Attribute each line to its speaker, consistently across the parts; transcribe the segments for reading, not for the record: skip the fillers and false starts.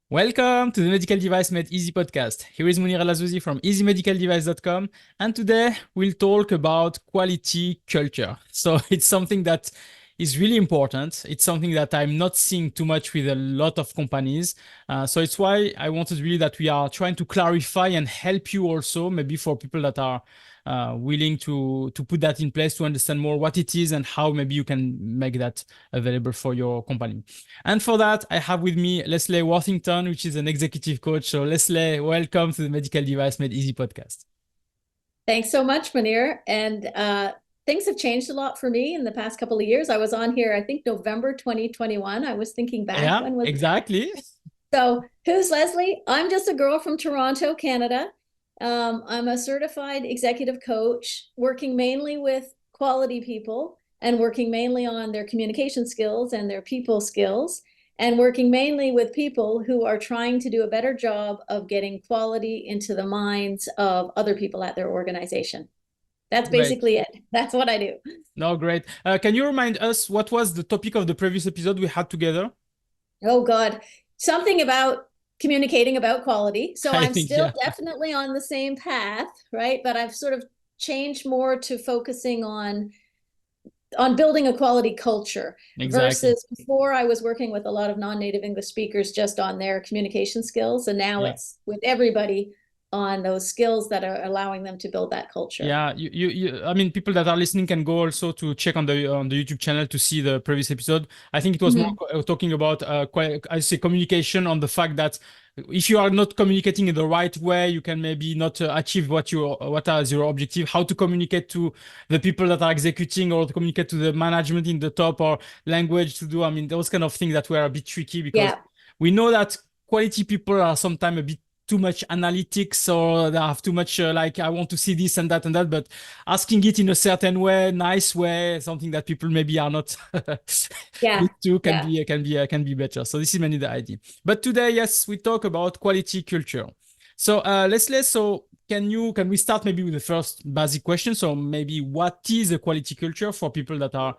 Speaker 1: Welcome to the Medical Device Made Easy podcast. Here is Munir Al from easymedicaldevice.com, and today we'll talk about quality culture. So it's something that is really important. It's something that I'm not seeing too much with a lot of companies. So it's why I wanted really that we are trying to clarify and help you also, maybe for people that are willing to put that in place to understand more what it is and how maybe you can make that available for your company. And for that, I have with me Lesley Worthington, which is an executive coach. So Lesley, welcome to the Medical Device Made Easy podcast.
Speaker 2: Thanks so much, Munir. And things have changed a lot for me in the past couple of years. I was on here, I think November 2021. I was thinking back,
Speaker 1: Yeah,
Speaker 2: when was
Speaker 1: exactly.
Speaker 2: So who's Lesley? I'm just a girl from Toronto, Canada. I'm a certified executive coach, working mainly with quality people and working mainly on their communication skills and their people skills, and working mainly with people who are trying to do a better job of getting quality into the minds of other people at their organization. That's
Speaker 1: Great.
Speaker 2: basically it. That's what I do.
Speaker 1: No, great. Can you remind us what was the topic of the previous episode we had together?
Speaker 2: Oh, God. Something about communicating about quality. So
Speaker 1: I
Speaker 2: I'm
Speaker 1: think,
Speaker 2: still
Speaker 1: yeah,
Speaker 2: definitely on the same path, right? But I've sort of changed more to focusing on building a quality culture
Speaker 1: exactly.
Speaker 2: versus before I was working with a lot of non-native English speakers just on their communication skills. And now
Speaker 1: Yeah.
Speaker 2: it's with everybody on those skills that are allowing them to build that culture.
Speaker 1: Yeah, I mean, people that are listening can go also to check on the YouTube channel to see the previous episode. I think it was more
Speaker 2: Mhm.
Speaker 1: talking about, I say, communication on the fact that if you are not communicating in the right way, you can maybe not achieve what is your objective. How to communicate to the people that are executing, or to communicate to the management in the top, or language to do. I mean, those kind of things that were a bit tricky because
Speaker 2: Yeah,
Speaker 1: we know that quality people are sometimes a bit too much analytics, or they have too much like I want to see this and that, but asking it in a certain way, nice way, something that people maybe are not
Speaker 2: yeah,
Speaker 1: used to, can
Speaker 2: yeah.
Speaker 1: be better. So this is mainly the idea. But today, yes, we talk about quality culture. So so can we start maybe with the first basic question? So maybe what is a quality culture for people that are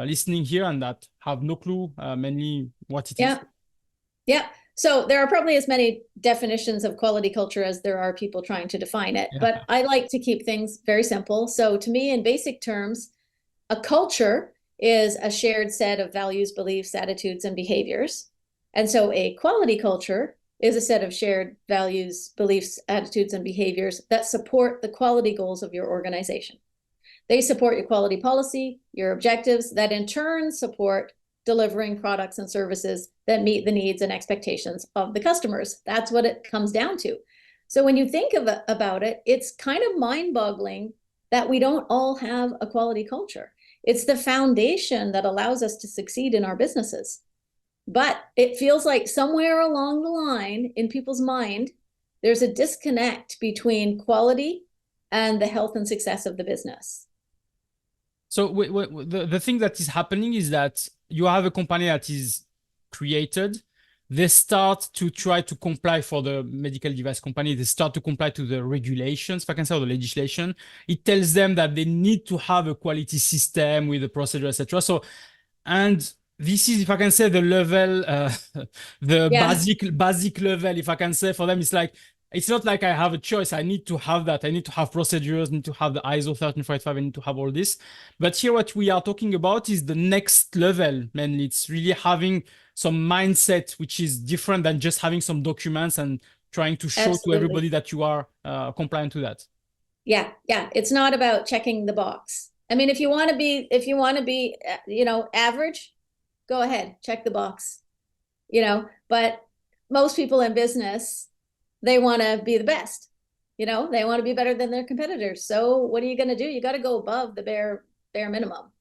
Speaker 1: listening here and that have no clue mainly what it is?
Speaker 2: Yeah. Yeah. So there are probably as many definitions of quality culture as there are people trying to define it,
Speaker 1: Yeah.
Speaker 2: but I like to keep things very simple. So to me, in basic terms, a culture is a shared set of values, beliefs, attitudes, and behaviors. And so a quality culture is a set of shared values, beliefs, attitudes, and behaviors that support the quality goals of your organization. They support your quality policy, your objectives, that in turn support delivering products and services that meet the needs and expectations of the customers. That's what it comes down to. So when you think about it, it's kind of mind-boggling that we don't all have a quality culture. It's the foundation that allows us to succeed in our businesses. But it feels like somewhere along the line in people's mind, there's a disconnect between quality and the health and success of the business.
Speaker 1: So the thing that is happening is that you have a company that is created. They start to try to comply for the medical device company. They start to comply to the regulations, if I can say, or the legislation. It tells them that they need to have a quality system with a procedure, etc. So, and this is, if I can say, the level, the
Speaker 2: Yeah.
Speaker 1: basic level, if I can say, for them, it's like it's not like I have a choice. I need to have that. I need to have procedures, I need to have the ISO 13485, I need to have all this. But here, what we are talking about is the next level, mainly. It's really having some mindset, which is different than just having some documents and trying to show to
Speaker 2: Absolutely.
Speaker 1: everybody that you are compliant to that.
Speaker 2: Yeah, yeah. It's not about checking the box. I mean, if you want to be, average, go ahead, check the box. But most people in business, they want to be the best. They want to be better than their competitors. So what are you going to do? You got to go above the bare minimum.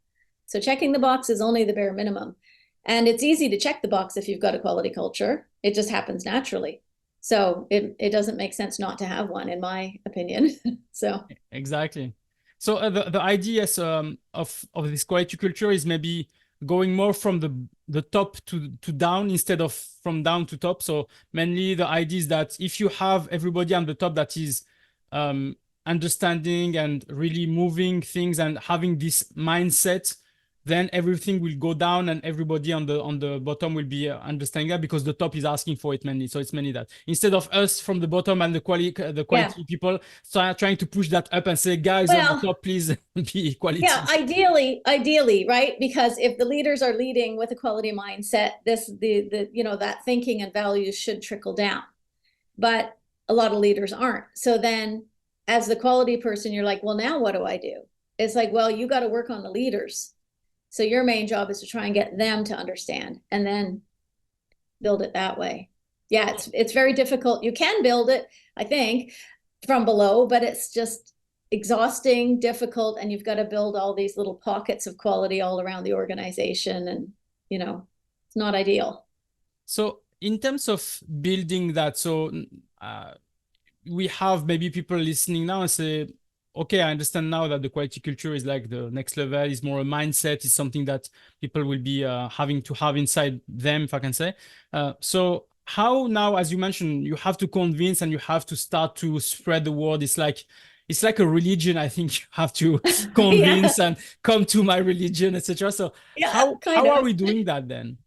Speaker 2: So checking the box is only the bare minimum. And it's easy to check the box if you've got a quality culture. It just happens naturally. So it doesn't make sense not to have one, in my opinion. So
Speaker 1: Exactly. So the ideas of this quality culture is maybe going more from the top to down instead of from down to top. So mainly the idea is that if you have everybody on the top that is understanding and really moving things and having this mindset then everything will go down and everybody on the bottom will be understanding that because the top is asking for it mainly. So it's mainly that instead of us from the bottom and the
Speaker 2: Yeah.
Speaker 1: quality people trying to push that up and say, guys on the
Speaker 2: Well,
Speaker 1: top, please be
Speaker 2: yeah,
Speaker 1: equality.
Speaker 2: ideally, right? Because if the leaders are leading with a quality mindset, that thinking and values should trickle down. But a lot of leaders aren't. So then as the quality person, you're like, well, now what do I do? It's like, well, you got to work on the leaders. So your main job is to try and get them to understand and then build it that way. Yeah, it's very difficult. You can build it, I think, from below, but it's just exhausting, difficult, and you've got to build all these little pockets of quality all around the organization, and it's not ideal.
Speaker 1: So in terms of building that, so uh, we have maybe people listening now and say, okay, I understand now that the quality culture is like the next level, is more a mindset, is something that people will be having to have inside them, if I can say. So how now, as you mentioned, you have to convince and you have to start to spread the word. It's like a religion. I think you have to
Speaker 2: Yeah,
Speaker 1: convince and come to my religion, etc. So
Speaker 2: yeah, kind
Speaker 1: how are
Speaker 2: of.
Speaker 1: we doing that then?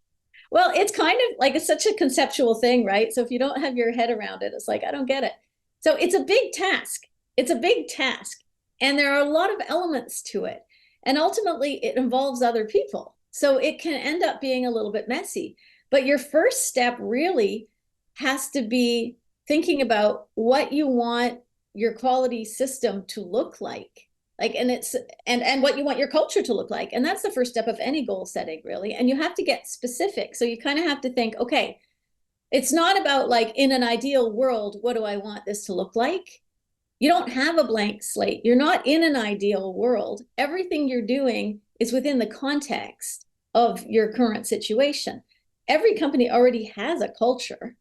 Speaker 2: Well, it's kind of like it's such a conceptual thing, right? So if you don't have your head around it, it's like, I don't get it. So it's a big task. It's a big task. And there are a lot of elements to it. And ultimately, it involves other people. So it can end up being a little bit messy. But your first step really has to be thinking about what you want your quality system to look like. And what you want your culture to look like. And that's the first step of any goal setting, really. And you have to get specific. So you kind of have to think, okay, it's not about like in an ideal world, what do I want this to look like? You don't have a blank slate. You're not in an ideal world. Everything you're doing is within the context of your current situation. Every company already has a culture,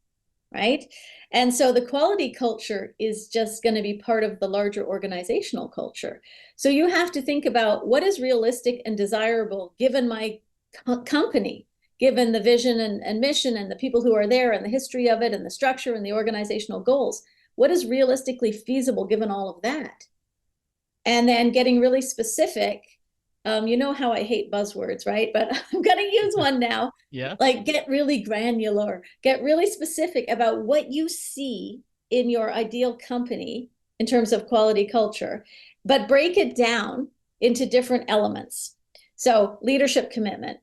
Speaker 2: right? And so the quality culture is just going to be part of the larger organizational culture. So you have to think about what is realistic and desirable given my company, given the vision and mission and the people who are there and the history of it and the structure and the organizational goals. What is realistically feasible given all of that? And then getting really specific. You know how I hate buzzwords, right? But I'm going to use one now.
Speaker 1: Yeah.
Speaker 2: Like get really granular, get really specific about what you see in your ideal company in terms of quality culture, but break it down into different elements. So leadership commitment,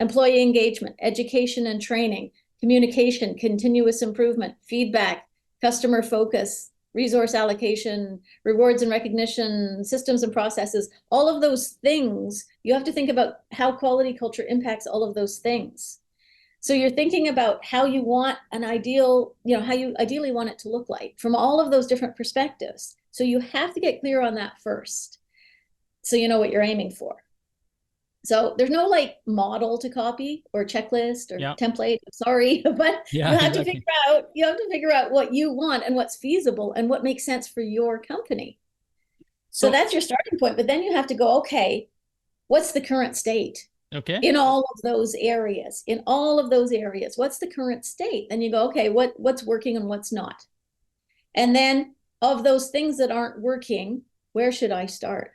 Speaker 2: employee engagement, education and training, communication, continuous improvement, feedback, customer focus, resource allocation, rewards and recognition, systems and processes, all of those things, you have to think about how quality culture impacts all of those things. So you're thinking about how you want an ideal, how you ideally want it to look like from all of those different perspectives. So you have to get clear on that first, so you know what you're aiming for. So there's no like model to copy or checklist or
Speaker 1: Yeah.
Speaker 2: template. Sorry, but
Speaker 1: Yeah,
Speaker 2: you have
Speaker 1: exactly.
Speaker 2: to figure out what you want and what's feasible and what makes sense for your company. So
Speaker 1: So,
Speaker 2: that's your starting point. But then you have to go, okay, what's the current state
Speaker 1: okay.
Speaker 2: in all of those areas? In all of those areas, what's the current state? Then you go, okay, what's working and what's not? And then of those things that aren't working, where should I start?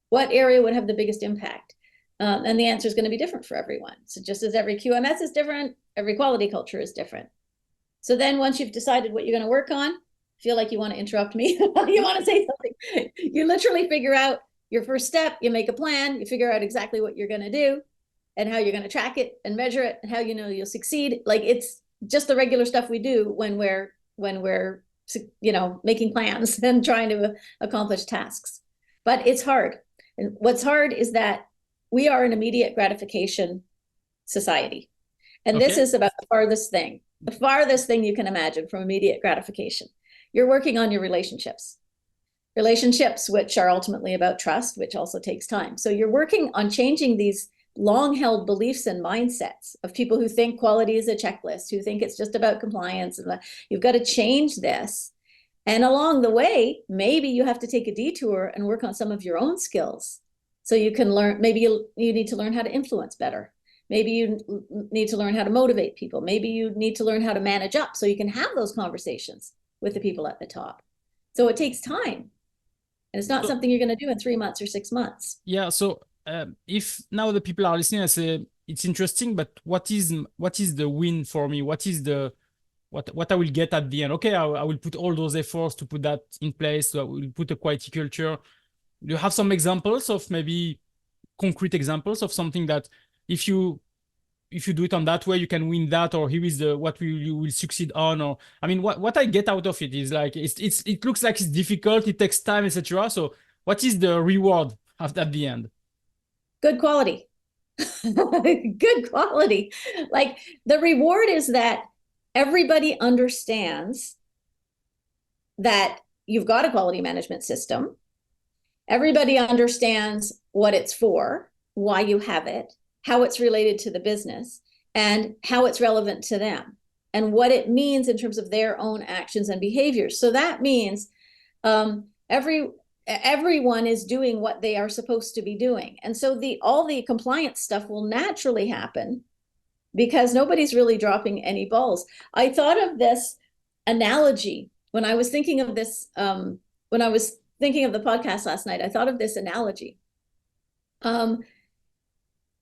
Speaker 2: What area would have the biggest impact? And the answer is going to be different for everyone. So just as every QMS is different, every quality culture is different. So then once you've decided what you're going to work on, feel like you want to interrupt me, you want to say something, you literally figure out your first step, you make a plan, you figure out exactly what you're going to do and how you're going to track it and measure it and how you know you'll succeed. Like it's just the regular stuff we do when we're making plans and trying to accomplish tasks. But it's hard. And what's hard is that we are an immediate gratification society. And this
Speaker 1: Okay.
Speaker 2: is about the farthest thing you can imagine from immediate gratification. You're working on your relationships, which are ultimately about trust, which also takes time. So you're working on changing these long-held beliefs and mindsets of people who think quality is a checklist, who think it's just about compliance. And you've got to change this. And along the way, maybe you have to take a detour and work on some of your own skills. So you can learn, maybe you need to learn how to influence better. Maybe you need to learn how to motivate people. Maybe you need to learn how to manage up so you can have those conversations with the people at the top. So it takes time. And it's not
Speaker 1: So,
Speaker 2: something you're going to do in 3 months or 6 months.
Speaker 1: yeah. So if now the people are listening, I say it's interesting, but what is the win for me? What is the what I will get at the end? Okay, I will put all those efforts to put that in place. So I will put a quality culture. Do you have some examples of maybe concrete examples of something that if you do it on that way, you can win that, or here is the what you will succeed on, or I mean, what I get out of it is like it looks like it's difficult, it takes time, etc. So what is the reward at the end?
Speaker 2: Good quality. Good quality. Like the reward is that everybody understands that you've got a quality management system. Everybody understands what it's for, why you have it, how it's related to the business, and how it's relevant to them, and what it means in terms of their own actions and behaviors. So that means everyone is doing what they are supposed to be doing. And so all the compliance stuff will naturally happen because nobody's really dropping any balls. I thought of this analogy when I was thinking of this, when I was thinking of the podcast last night. I thought of this analogy.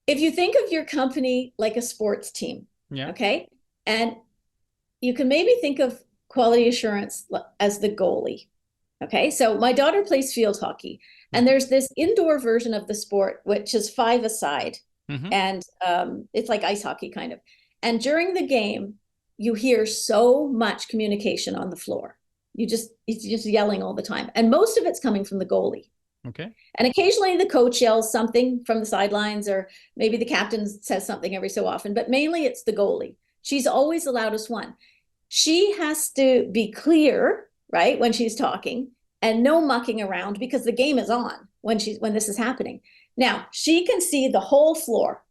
Speaker 2: If you think of your company like a sports team, okay, and you can maybe think of quality assurance as the goalie. Okay, so my daughter plays field hockey, and there's this indoor version of the sport, which is 5-a-side, and it's like ice hockey kind of. And during the game, you hear so much communication on the floor. It's just yelling all the time, and most of it's coming from the goalie.
Speaker 1: Okay.
Speaker 2: And occasionally the coach yells something from the sidelines, or maybe the captain says something every so often, but mainly it's the goalie. She's always the loudest one. She has to be clear, right, when she's talking, and no mucking around, because the game is on when this is happening. Now, she can see the whole floor,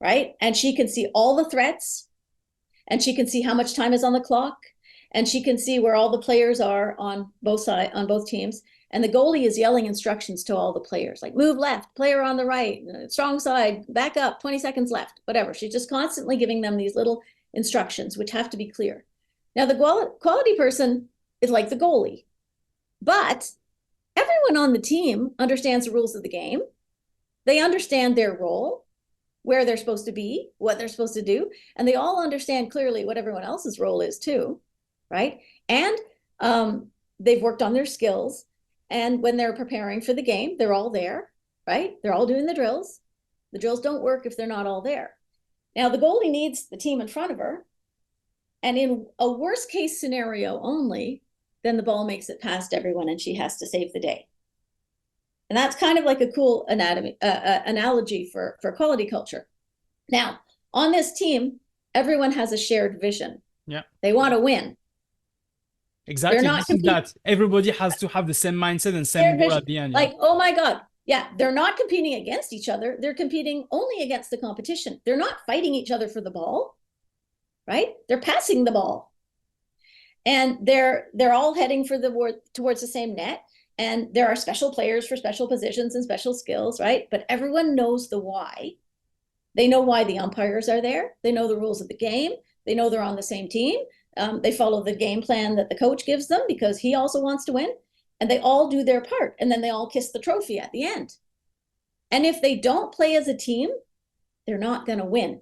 Speaker 2: right? And she can see all the threats, and she can see how much time is on the clock, and she can see where all the players are on both teams. And the goalie is yelling instructions to all the players, like move left, player on the right, strong side, back up, 20 seconds left, whatever. She's just constantly giving them these little instructions, which have to be clear. Now, the quality person is like the goalie, but everyone on the team understands the rules of the game. They understand their role, where they're supposed to be, what they're supposed to do, and they all understand clearly what everyone else's role is too, right? And they've worked on their skills. And when they're preparing for the game, they're all there, right? They're all doing the drills. The drills don't work if they're not all there. Now, the goalie needs the team in front of her. And in a worst case scenario only, then the ball makes it past everyone and she has to save the day. And that's kind of like a cool analogy for quality culture. Now, on this team, everyone has a shared vision.
Speaker 1: Yeah.
Speaker 2: They want to win.
Speaker 1: Exactly. This is that everybody has to have the same mindset and same goal at the end.
Speaker 2: Like, oh my God. Yeah, they're not competing against each other. They're competing only against the competition. They're not fighting each other for the ball, right? They're passing the ball. And they're all heading towards the same net. And there are special players for special positions and special skills, right? But everyone knows the why. They know why the umpires are there. They know the rules of the game. They know they're on the same team. They follow the game plan that the coach gives them because he also wants to win. And they all do their part. And then they all kiss the trophy at the end. And if they don't play as a team, they're not going to win.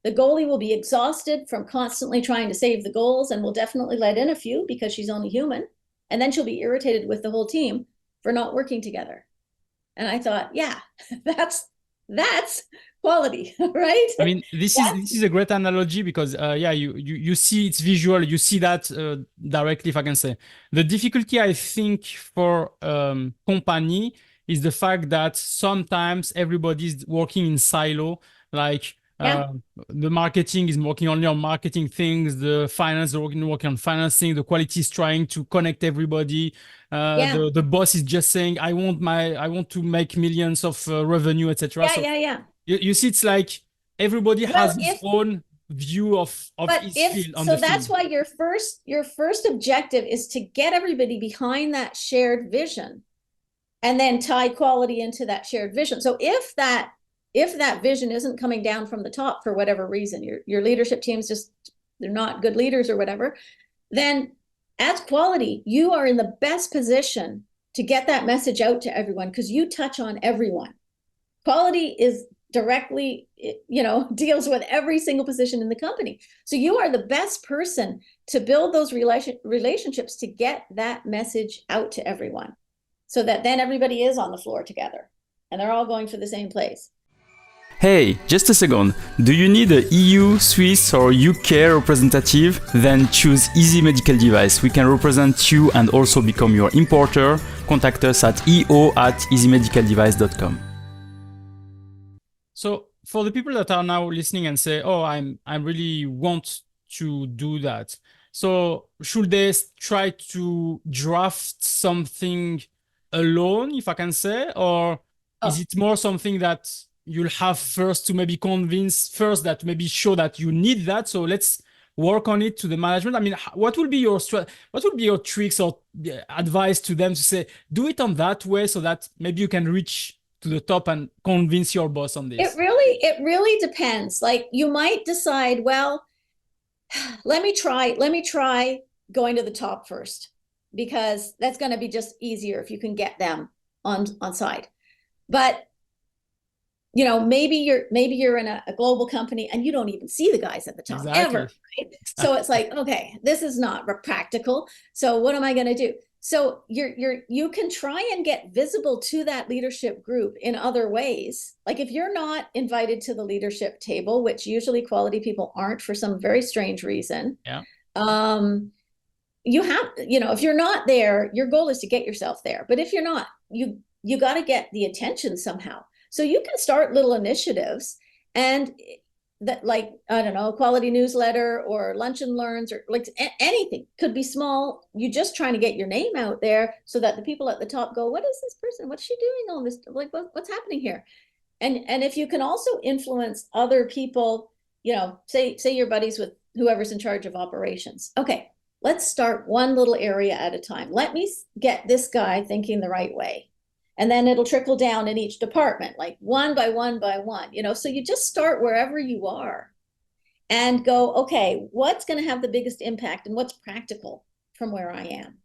Speaker 2: The goalie will be exhausted from constantly trying to save the goals and will definitely let in a few because she's only human. And then she'll be irritated with the whole team for not working together. And I thought, yeah, that's quality, right?
Speaker 1: I mean, this is a great analogy because you see it's visual, you see that directly, if I can say. The difficulty I think for company is the fact that sometimes everybody's working in silo, like the marketing is working only on marketing things, the finance is working on financing, the quality is trying to connect everybody. The boss is just saying, I want to make millions of revenue, etc. You see, it's like everybody has his own view of his field.
Speaker 2: So that's why your first objective is to get everybody behind that shared vision, and then tie quality into that shared vision. So if that vision isn't coming down from the top for whatever reason, your leadership team's just, they're not good leaders or whatever, then as quality, you are in the best position to get that message out to everyone, because you touch on everyone. Quality is directly, deals with every single position in the company. So you are the best person to build those relationships to get that message out to everyone, so that then everybody is on the floor together and they're all going for the same place.
Speaker 1: Hey, just a second. Do you need a EU, Swiss or UK representative? Then choose Easy Medical Device. We can represent you and also become your importer. Contact us at eo@easymedicaldevice.com. So for the people that are now listening and say, oh, I really want to do that. So should they try to draft something alone, if I can say, or is it more something that you'll have first to maybe convince first, that maybe show that you need that? So let's work on it to the management. I mean, what will be your tricks or advice to them to say, do it on that way so that maybe you can reach to the top and convince your boss on this?
Speaker 2: It really depends. Like, you might decide, well, let me try going to the top first, because that's going to be just easier if you can get them on side. But maybe you're in a global company and you don't even see the guys at the top ever, right? So it's like, okay, this is not practical. So what am I going to do? So you can try and get visible to that leadership group in other ways. Like, if you're not invited to the leadership table, which usually quality people aren't for some very strange reason.
Speaker 1: Yeah.
Speaker 2: You have, if you're not there, your goal is to get yourself there. But if you're not, you got to get the attention somehow. So you can start little initiatives, and that, like, I don't know, a quality newsletter or lunch and learns, or like anything could be small. You're just trying to get your name out there so that the people at the top go, what is this person? What's she doing all this? Like, what's happening here? And if you can also influence other people, say you're buddies with whoever's in charge of operations. Okay, let's start one little area at a time. Let me get this guy thinking the right way. And then it'll trickle down in each department, like one by one by one, so you just start wherever you are and go, okay, what's going to have the biggest impact and what's practical from where I am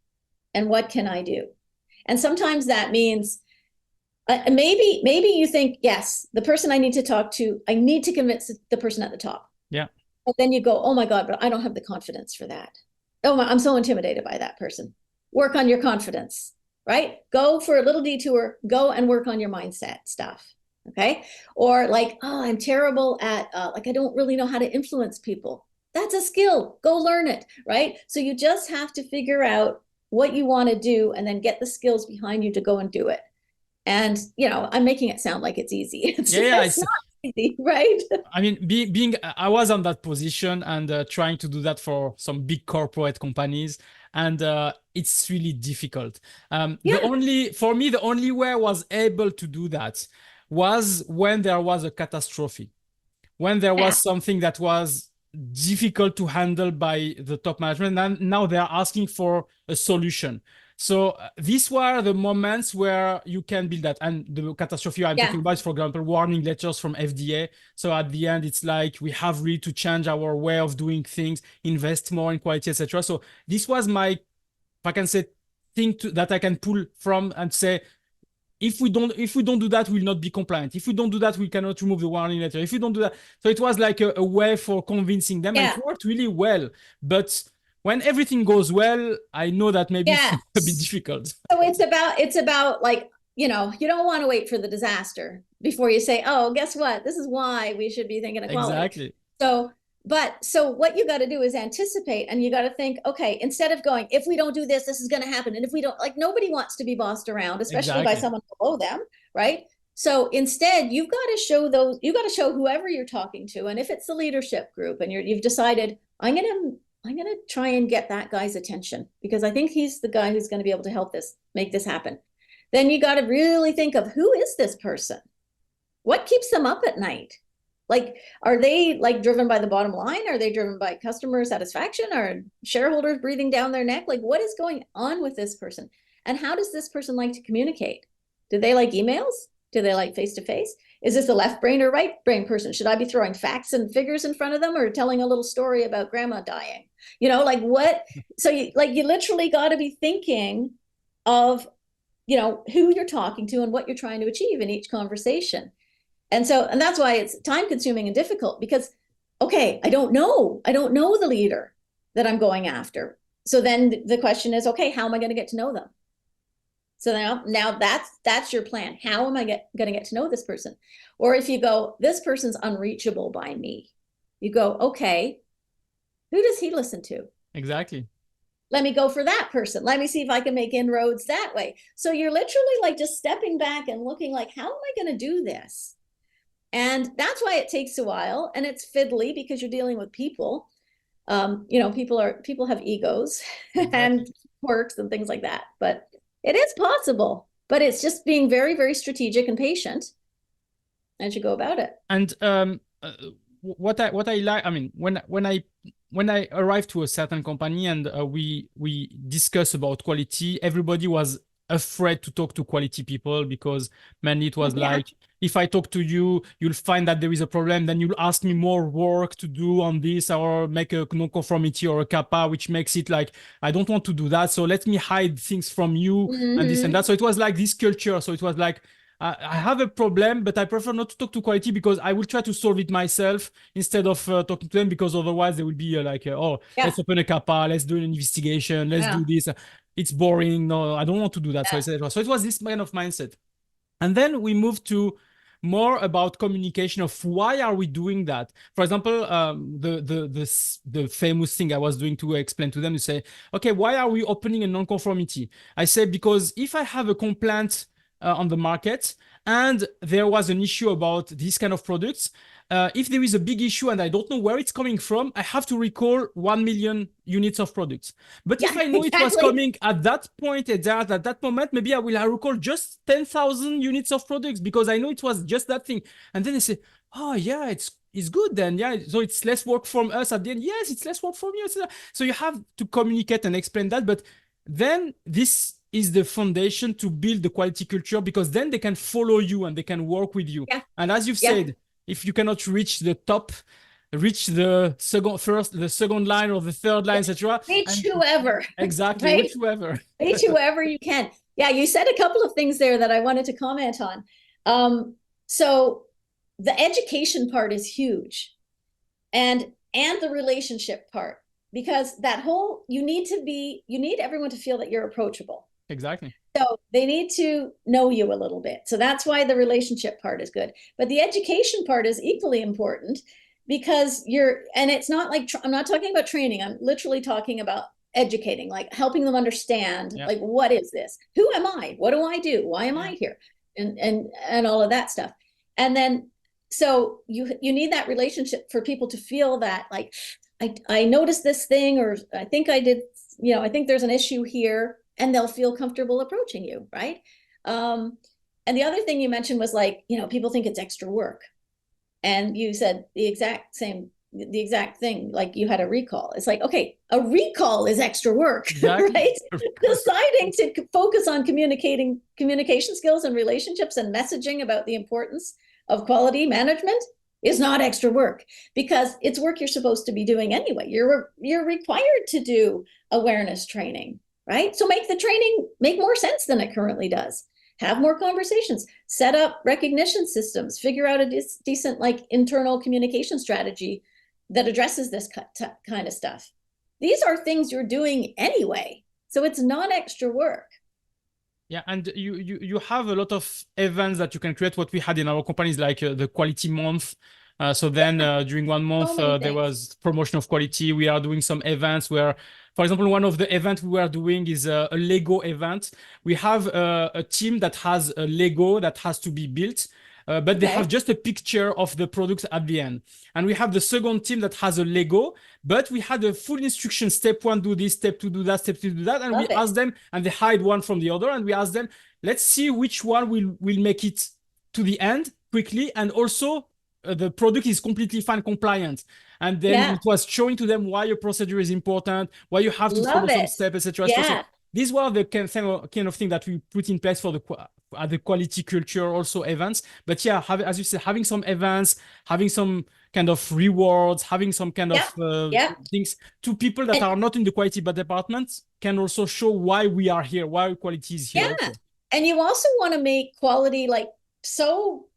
Speaker 2: and what can I do? And sometimes that means maybe you think, yes, the person I need to talk to, I need to convince the person at the top.
Speaker 1: Yeah.
Speaker 2: But then you go, oh my God, but I don't have the confidence for that. Oh, I'm so intimidated by that person. Work on your confidence. Right? Go for a little detour, go and work on your mindset stuff. Okay. Or like, oh, I'm terrible at, I don't really know how to influence people. That's a skill. Go learn it. Right? So you just have to figure out what you want to do and then get the skills behind you to go and do it. And, I'm making it sound like it's easy. It's not easy, right?
Speaker 1: I mean, I was on that position and trying to do that for some big corporate companies. And it's really difficult. The only way I was able to do that was when there was a catastrophe, when there was something that was difficult to handle by the top management, and now they are asking for a solution. So these were the moments where you can build that. And the catastrophe I'm talking about is, for example, warning letters from FDA. So at the end, it's like, we have really to change our way of doing things, invest more in quality, etc. So this was my, if I can say, thing that I can pull from and say, if we don't do that, we'll not be compliant. If we don't do that, we cannot remove the warning letter. If we don't do that. So it was like a way for convincing them, and it worked really well. But when everything goes well, I know that maybe it's a bit difficult.
Speaker 2: So it's about like, you don't want to wait for the disaster before you say, oh, guess what? This is why we should be thinking of quality.
Speaker 1: Exactly.
Speaker 2: So what you got to do is anticipate, and you got to think, okay, instead of going, if we don't do this, this is going to happen. And if we don't, like, nobody wants to be bossed around, especially by someone below them, right? So instead, you got to show whoever you're talking to. And if it's the leadership group and you've decided, I'm going to try and get that guy's attention because I think he's the guy who's going to be able to make this happen. Then you got to really think of, who is this person? What keeps them up at night? Like, are they like driven by the bottom line? Are they driven by customer satisfaction? Are shareholders breathing down their neck? Like, what is going on with this person? And how does this person like to communicate? Do they like emails? Do they like face-to-face? Is this a left brain or right brain person? Should I be throwing facts and figures in front of them or telling a little story about grandma dying? Like what? So you literally got to be thinking of, who you're talking to and what you're trying to achieve in each conversation. And that's why it's time consuming and difficult because, okay, I don't know the leader that I'm going after. So then the question is, okay, how am I going to get to know them? So now that's your plan. How am I going to get to know this person? Or if you go, this person's unreachable by me, you go, okay, who does he listen to?
Speaker 1: Exactly.
Speaker 2: Let me go for that person. Let me see if I can make inroads that way. So you're literally like just stepping back and looking like, how am I going to do this? And that's why it takes a while, and it's fiddly because you're dealing with people. People have egos and quirks and things like that. But it is possible. But it's just being very, very strategic and patient as you go about it.
Speaker 1: And what I like, I mean, when I arrived to a certain company and we discuss about quality, everybody was afraid to talk to quality people because mainly it was like, if I talk to you, you'll find that there is a problem, then you'll ask me more work to do on this or make a non-conformity or a kappa, which makes it like, I don't want to do that. So let me hide things from you and this and that. So it was like this culture. So it was like, I have a problem, but I prefer not to talk to quality because I will try to solve it myself instead of talking to them because otherwise they will be let's open a kappa, let's do an investigation, let's do this. It's boring. No, I don't want to do that. So it was this kind of mindset. And then we moved to more about communication of why are we doing that. For example, the famous thing I was doing to explain to them, to say, okay, why are we opening a non-conformity? I say, because if I have a complaint on the market and there was an issue about these kind of products, if there is a big issue and I don't know where it's coming from, I have to recall 1 million units of products. But if I know it was coming at that point, at that moment, maybe I will recall just 10,000 units of products because I know it was just that thing. And then they say, oh yeah, it's good then. Yeah, so it's less work from us at the end. Yes, it's less work from you. So you have to communicate and explain that. But then this is the foundation to build the quality culture, because then they can follow you and they can work with you. And as you've said, if you cannot reach the top, reach the second line or the third line, etc.
Speaker 2: Reach whoever.
Speaker 1: Exactly. Right? Reach whoever.
Speaker 2: Reach whoever you can. Yeah, you said a couple of things there that I wanted to comment on. So the education part is huge, and the relationship part, because that whole, you need everyone to feel that you're approachable.
Speaker 1: Exactly.
Speaker 2: So they need to know you a little bit. So that's why the relationship part is good. But the education part is equally important, because and it's not like, I'm not talking about training. I'm literally talking about educating, like helping them understand, like, what is this? Who am I? What do I do? Why am I here? And all of that stuff. And then, so you need that relationship for people to feel that, like, I noticed this thing, or I think I did, I think there's an issue here, and they'll feel comfortable approaching you, right? And the other thing you mentioned was like, people think it's extra work. And you said the exact thing, like you had a recall. It's like, okay, a recall is extra work, right? Deciding to focus on communication skills and relationships and messaging about the importance of quality management is not extra work, because it's work you're supposed to be doing anyway. You're required to do awareness training, right? So make the training make more sense than it currently does. Have more conversations, set up recognition systems, figure out a decent like internal communication strategy that addresses this kind of stuff. These are things you're doing anyway, so it's not extra work.
Speaker 1: Yeah, and you have a lot of events that you can create. What we had in our companies, like the quality month. So then during 1 month, there was promotion of quality. We are doing some events where, for example, one of the events we are doing is a Lego event. We have a team that has a Lego that has to be built. But they have just a picture of the product at the end. And we have the second team that has a Lego, but we had a full instruction: step 1, do this; step 2, do that; step 3, do that. And we ask them, and they hide one from the other. And we ask them, let's see which one will make it to the end quickly. And also the product is completely fine compliant. And then it was showing to them why your procedure is important, why you have to follow some steps, etc. So these were the kind of thing that we put in place for the quality culture also events. But yeah, as you said, having some events, having some kind of rewards, having some kind of things to people that are not in the quality department can also show why we are here, why quality is here. Also.
Speaker 2: And you also want to make quality like so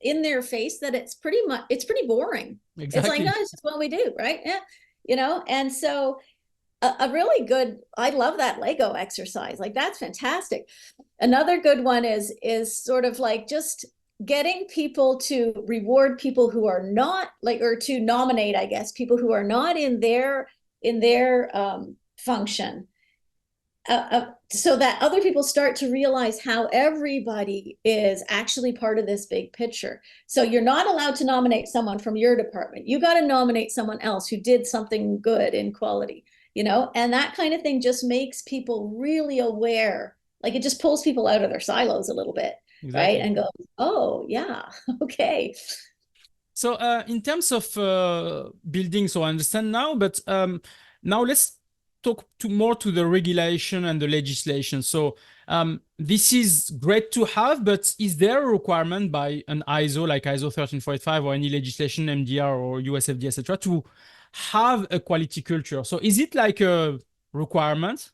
Speaker 2: in their face that it's pretty boring. It's like, no,
Speaker 1: Exactly.
Speaker 2: it's just what we do, right? Yeah. And so a really good, I love that Lego exercise. Like that's fantastic. Another good one is sort of like just getting people to reward people who are not like, or to nominate, I guess, people who are not in their function, so that other people start to realize how everybody is actually part of this big picture. So you're not allowed to nominate someone from your department. You got to nominate someone else who did something good in quality, and that kind of thing just makes people really aware. Like it just pulls people out of their silos a little bit, right?
Speaker 1: Exactly.
Speaker 2: And goes, oh, yeah, okay.
Speaker 1: So in terms of building, so I understand now, but now let's talk more to the regulation and the legislation. So this is great to have, but is there a requirement by an ISO like ISO 13485 or any legislation, MDR or USFDA, etc., to have a quality culture? So is it like a requirement?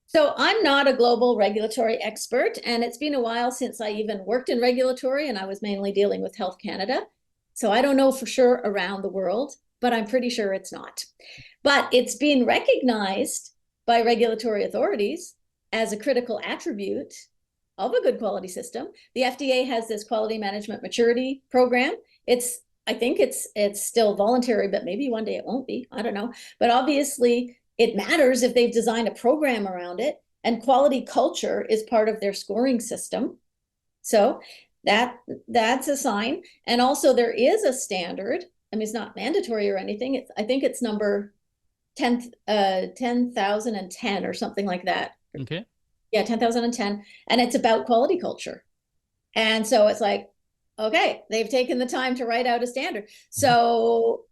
Speaker 2: So I'm not a global regulatory expert, and it's been a while since I even worked in regulatory, and I was mainly dealing with Health Canada. So I don't know for sure around the world, but I'm pretty sure it's not. But it's been recognized by regulatory authorities as a critical attribute of a good quality system. The FDA has this quality management maturity program. I think it's still voluntary, but maybe one day it won't be. I don't know. But obviously it matters if they've designed a program around it, and quality culture is part of their scoring system. So that's a sign. And also there is a standard. I mean, it's not mandatory or anything. I think it's number 10,010 or something like that.
Speaker 1: Okay.
Speaker 2: Yeah, 10,010. And it's about quality culture. And so it's like, okay, they've taken the time to write out a standard. So,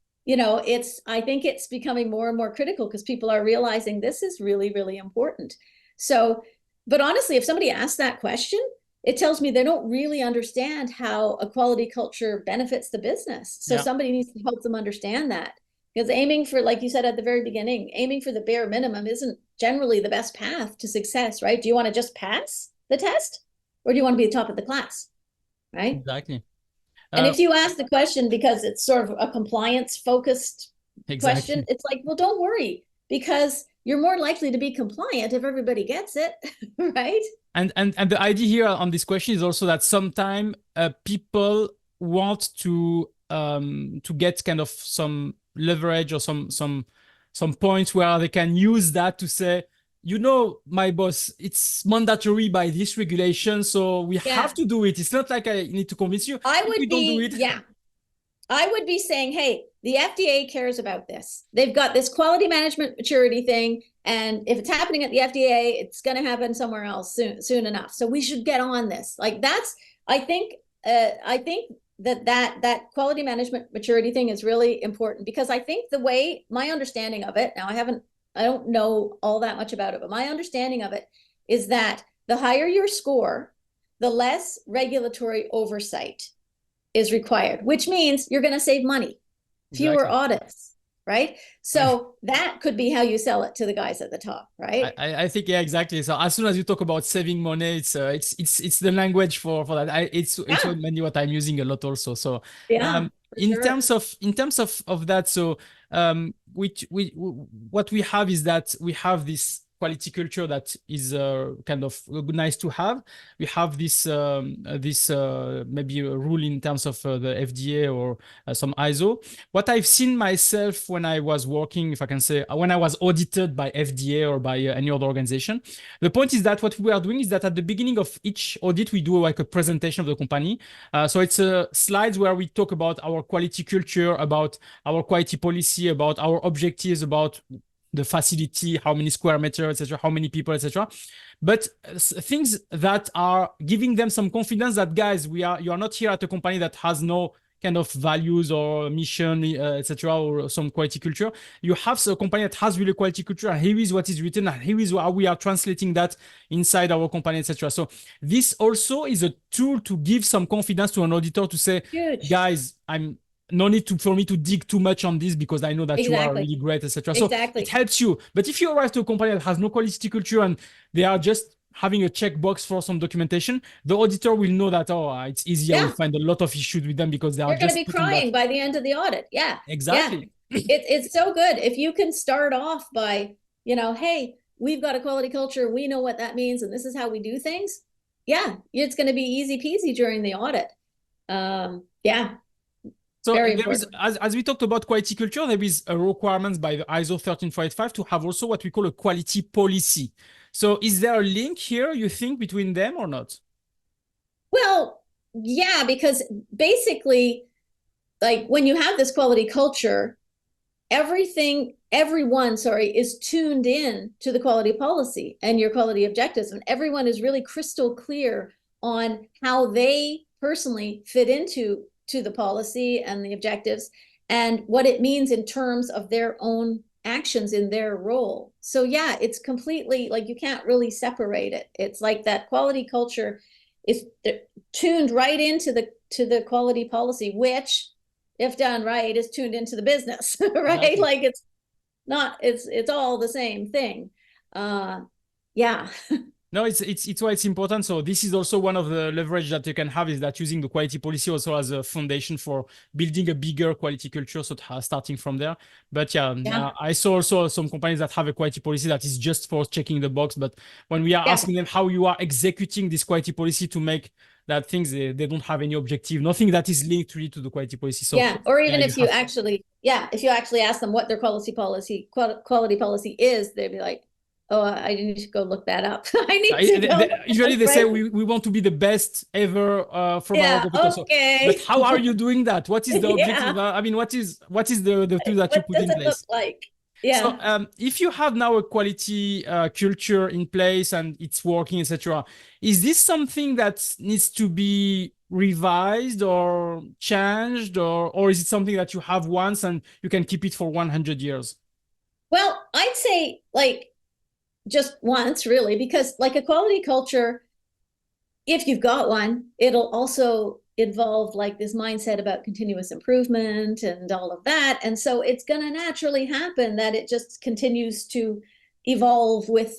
Speaker 2: I think it's becoming more and more critical because people are realizing this is really, really important. So, but honestly, if somebody asks that question, it tells me they don't really understand how a quality culture benefits the business. So
Speaker 1: Yeah.
Speaker 2: somebody needs to help them understand that. Because aiming for, like you said at the very beginning, aiming for the bare minimum isn't generally the best path to success, right? Do you want to just pass the test, or do you want to be the top of the class, right?
Speaker 1: Exactly.
Speaker 2: And if you ask the question because it's sort of a compliance focused question,
Speaker 1: Exactly.
Speaker 2: it's like, well, don't worry, because you're more likely to be compliant if everybody gets it, right?
Speaker 1: And the idea here on this question is also that sometimes people want to get kind of some leverage or some points where they can use that to say, my boss, it's mandatory by this regulation, so we have
Speaker 2: Yeah.
Speaker 1: to do it. It's not like I need to convince you.
Speaker 2: I
Speaker 1: If we
Speaker 2: would
Speaker 1: don't do
Speaker 2: be,
Speaker 1: it,
Speaker 2: yeah, I would be saying, hey, the FDA cares about this. They've got this quality management maturity thing. And if it's happening at the FDA, it's going to happen somewhere else soon enough. So we should get on this. Like I think that quality management maturity thing is really important, because I think the way, my understanding of it, now I don't know all that much about it, but my understanding of it is that the higher your score, the less regulatory oversight is required, which means you're going to save money, fewer
Speaker 1: exactly.
Speaker 2: audits, right? So that could be how you sell it to the guys at the top, right?
Speaker 1: I think, yeah, exactly. So as soon as you talk about saving money, it's the language for that. It's
Speaker 2: Yeah,
Speaker 1: mainly what I'm using a lot also. So
Speaker 2: yeah, for
Speaker 1: in
Speaker 2: sure.
Speaker 1: terms of that, so what we have is that we have this quality culture that is kind of nice to have. We have this maybe a rule in terms of the FDA or some ISO. What I've seen myself when I was working, if I can say, when I was audited by FDA or by any other organization, the point is that what we are doing is that at the beginning of each audit, we do like a presentation of the company. So it's slides where we talk about our quality culture, about our quality policy, about our objectives, about the facility, how many square meters, etc., how many people, etc. But things that are giving them some confidence that, guys, you are not here at a company that has no kind of values or mission, etc., or some quality culture. You have a company that has really quality culture, and here is what is written, and here is how we are translating that inside our company, etc. So this also is a tool to give some confidence to an auditor to say,
Speaker 2: Huge.
Speaker 1: guys, I'm no need for me to dig too much on this because I know that you are
Speaker 2: Exactly.
Speaker 1: really great, etc. So it
Speaker 2: Exactly.
Speaker 1: helps you. But if you arrive to a company that has no quality culture and they are just having a checkbox for some documentation, the auditor will know that, oh, it's easy. I will
Speaker 2: Yeah.
Speaker 1: find a lot of issues with them because they are
Speaker 2: You're going to
Speaker 1: just
Speaker 2: be
Speaker 1: putting that.
Speaker 2: crying by the end of the audit. Yeah. Yeah.
Speaker 1: Exactly.
Speaker 2: It's so good. If you can start off by, hey, we've got a quality culture. We know what that means. And this is how we do things. Yeah. It's going to be easy peasy during the audit. Yeah.
Speaker 1: So
Speaker 2: Very
Speaker 1: there is,
Speaker 2: important.
Speaker 1: as we talked about quality culture, there is a requirement by the ISO 13485 to have also what we call a quality policy. So is there a link here, you think, between them or not?
Speaker 2: Well, yeah, because basically, like when you have this quality culture, everyone, is tuned in to the quality policy and your quality objectives. And everyone is really crystal clear on how they personally fit into the policy and the objectives and what it means in terms of their own actions in their role. So yeah, it's completely like you can't really separate it. It's like that quality culture is tuned right into the quality policy, which if done right is tuned into the business, right?
Speaker 1: Exactly.
Speaker 2: Like it's all the same thing. Yeah.
Speaker 1: No, it's why it's important. So this is also one of the leverage that you can have is that using the quality policy also as a foundation for building a bigger quality culture. So starting from there. But yeah,
Speaker 2: Yeah.
Speaker 1: I saw also some companies that have a quality policy that is just for checking the box. But when we are
Speaker 2: Yeah.
Speaker 1: asking them how you are executing this quality policy to make that things they don't have any objective, nothing that is linked really to the quality policy. So
Speaker 2: Yeah. Or even
Speaker 1: yeah, you
Speaker 2: if you
Speaker 1: have.
Speaker 2: actually, if you actually ask them what their quality policy is, they'd be like, oh, I need to go look that up. I need to go look
Speaker 1: Usually
Speaker 2: up,
Speaker 1: they say
Speaker 2: right?
Speaker 1: we want to be the best ever from our
Speaker 2: Yeah.
Speaker 1: competitors. So, but
Speaker 2: Okay.
Speaker 1: how are you doing that? What is the objective?
Speaker 2: Yeah.
Speaker 1: I mean, what is the tool that you
Speaker 2: What
Speaker 1: put
Speaker 2: does
Speaker 1: in
Speaker 2: it look
Speaker 1: place?
Speaker 2: like?
Speaker 1: So
Speaker 2: Yeah.
Speaker 1: if you have now a quality culture in place and it's working, etc., is this something that needs to be revised or changed, or is it something that you have once and you can keep it for 100 years?
Speaker 2: Well, I'd say like just once really, because like a quality culture, if you've got one, it'll also involve like this mindset about continuous improvement and all of that. And so it's going to naturally happen that it just continues to evolve with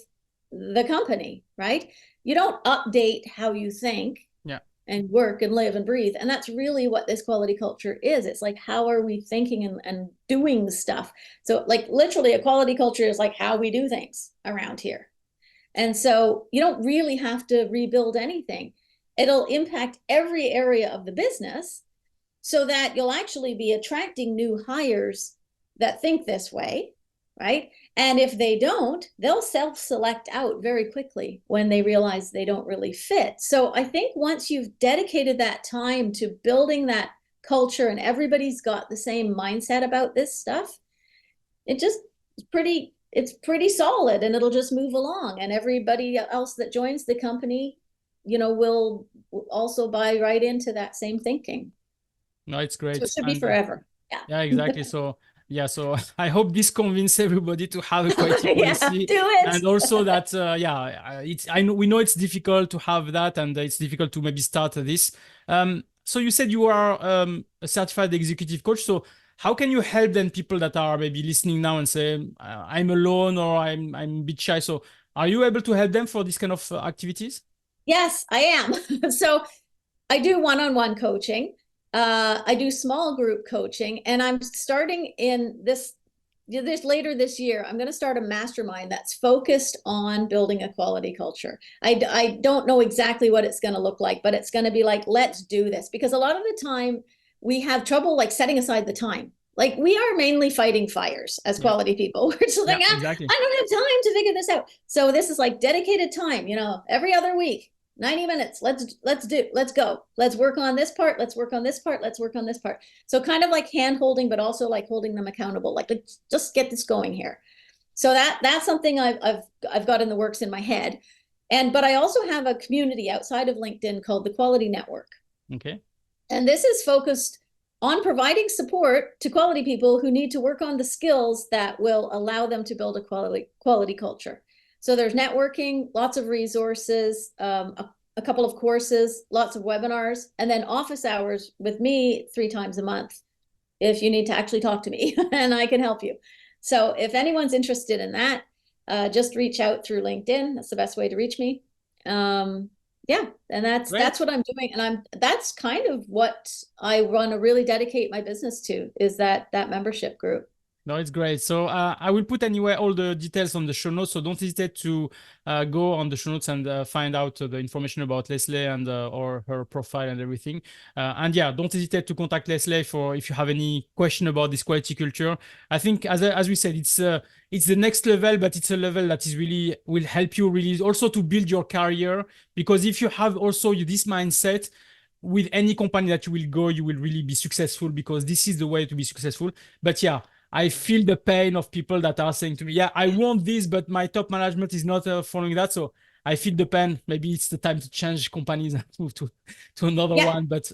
Speaker 2: the company, right? You don't update how you think
Speaker 1: Yeah.
Speaker 2: and work and live and breathe. And that's really what this quality culture is. It's like, how are we thinking and doing stuff? So, like, literally, a quality culture is like how we do things around here. And so you don't really have to rebuild anything. It'll impact every area of the business so that you'll actually be attracting new hires that think this way, right? And if they don't, they'll self-select out very quickly when they realize they don't really fit. So I think once you've dedicated that time to building that culture and everybody's got the same mindset about this stuff, it's pretty solid and it'll just move along. And everybody else that joins the company, will also buy right into that same thinking.
Speaker 1: No, it's
Speaker 2: So it
Speaker 1: great.
Speaker 2: should be
Speaker 1: And
Speaker 2: forever. Yeah.
Speaker 1: yeah, exactly. So yeah, so I hope this convinces everybody to have a quality
Speaker 2: Yeah,
Speaker 1: policy,
Speaker 2: do it.
Speaker 1: and also that it's we know it's difficult to have that, and it's difficult to maybe start this. So you said you are a certified executive coach. So how can you help then people that are maybe listening now and say I'm alone or I'm a bit shy? So are you able to help them for this kind of activities?
Speaker 2: Yes, I am. So I do one-on-one coaching. I do small group coaching, and I'm starting in this later this year. I'm going to start a mastermind that's focused on building a quality culture. I don't know exactly what it's going to look like, but it's going to be like, let's do this, because a lot of the time we have trouble like setting aside the time. Like we are mainly fighting fires as
Speaker 1: Yeah,
Speaker 2: quality people. We're just like,
Speaker 1: yeah, exactly.
Speaker 2: I don't have time to figure this out. So this is like dedicated time, every other week. 90 minutes. Let's go. Let's work on this part. Let's work on this part. Let's work on this part. So kind of like hand holding, but also like holding them accountable. Like, let's just get this going here. So that's something I've got in the works in my head. But I also have a community outside of LinkedIn called the Quality Network.
Speaker 1: Okay.
Speaker 2: And this is focused on providing support to quality people who need to work on the skills that will allow them to build a quality culture. So there's networking, lots of resources, a couple of courses, lots of webinars, and then office hours with me 3 times a month if you need to actually talk to me and I can help you. So if anyone's interested in that, just reach out through LinkedIn. That's the best way to reach me. Yeah, and that's
Speaker 1: Great.
Speaker 2: what I'm doing, and that's kind of what I want to really dedicate my business to, is that membership group.
Speaker 1: No, it's great. So I will put anyway all the details on the show notes. So don't hesitate to go on the show notes and find out the information about Lesley and or her profile and everything. And yeah, don't hesitate to contact Lesley for if you have any question about this quality culture. I think as we said, it's the next level, but it's a level that is really will help you really also to build your career, because if you have also this mindset, with any company that you will go, you will really be successful, because this is the way to be successful. But yeah, I feel the pain of people that are saying to me, yeah, I want this, but my top management is not following that. So I feel the pain. Maybe it's the time to change companies and move to another
Speaker 2: Yeah.
Speaker 1: one. But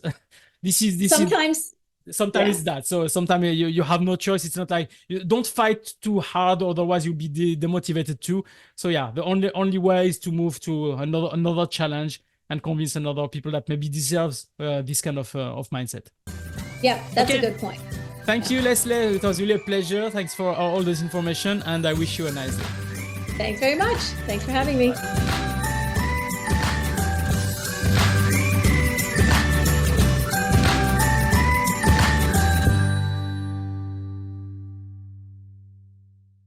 Speaker 1: this is
Speaker 2: Sometimes
Speaker 1: it's that. So sometimes you have no choice. It's not like you don't fight too hard, otherwise you'll be demotivated too. So yeah, the only way is to move to another challenge and convince another people that maybe deserves this kind of mindset.
Speaker 2: Yeah, that's
Speaker 1: Okay.
Speaker 2: a good point.
Speaker 1: Thank you, Lesley. It was really a pleasure. Thanks for all this information, and I wish you a nice day.
Speaker 2: Thanks very much. Thanks for having me.
Speaker 1: Bye.